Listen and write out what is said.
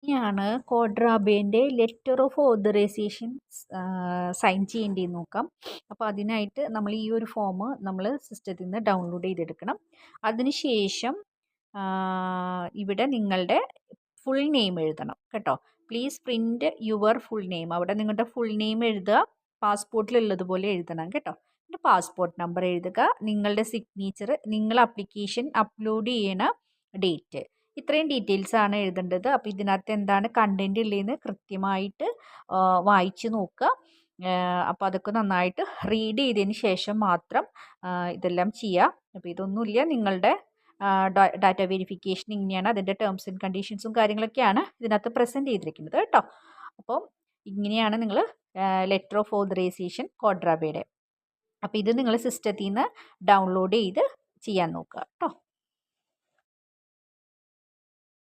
ഇനിയാണ് കോഡ്രാബേൻ്റെ letter of authorisation sign ചെയ്യേണ്ടതെന്ന് നോക്കാം. അപ്പോൾ അതിനായിട്ട് നമ്മൾ ഈ ഒരു ഫോം നമ്മൾ സിസ്റ്റത്തിൽ നിന്ന് ഡൗൺലോഡ് ചെയ്തെടുക്കണം. അതിനുശേഷം ഇവിടെ നിങ്ങളുടെ ഫുൾ നെയിം എഴുതണം കേട്ടോ. Please print your full name. അവിടെ നിങ്ങളുടെ ഫുൾ നെയിം എഴുതുക, പാസ്പോർട്ടിലുള്ളതുപോലെ എഴുതണം കേട്ടോ. എന്നിട്ട് പാസ്പോർട്ട് നമ്പർ എഴുതുക, നിങ്ങളുടെ സിഗ്നേച്ചർ, നിങ്ങൾ ആപ്ലിക്കേഷൻ അപ്ലോഡ് ചെയ്യണ ഡേറ്റ്, ഇത്രയും ഡീറ്റെയിൽസ് ആണ് എഴുതേണ്ടത്. അപ്പോൾ ഇതിനകത്ത് എന്താണ് കണ്ടൻറ് ഉള്ളതെന്ന് കൃത്യമായിട്ട് വായിച്ച് നോക്കുക. അപ്പോൾ അതൊക്കെ നന്നായിട്ട് റീഡ് ചെയ്തതിന് ശേഷം മാത്രം ഇതെല്ലാം ചെയ്യുക. അപ്പോൾ ഇതൊന്നുമില്ല, നിങ്ങളുടെ ഡാറ്റ വെരിഫിക്കേഷൻ ഇങ്ങനെയാണ്, അതിൻ്റെ ടേംസ് ആൻഡ് കണ്ടീഷൻസും കാര്യങ്ങളൊക്കെയാണ് ഇതിനകത്ത് പ്രസൻറ്റ് ചെയ്തിരിക്കുന്നത് കേട്ടോ. അപ്പം ഇങ്ങനെയാണ് നിങ്ങൾ ലെറ്റർ ഓഫ് ഓതറൈസേഷൻ കോഡ്രാബേയുടെ. അപ്പോൾ ഇത് നിങ്ങൾ സിസ്റ്റത്തിൽ നിന്ന് ഡൗൺലോഡ് ചെയ്ത് ചെയ്യാൻ നോക്കുക കേട്ടോ.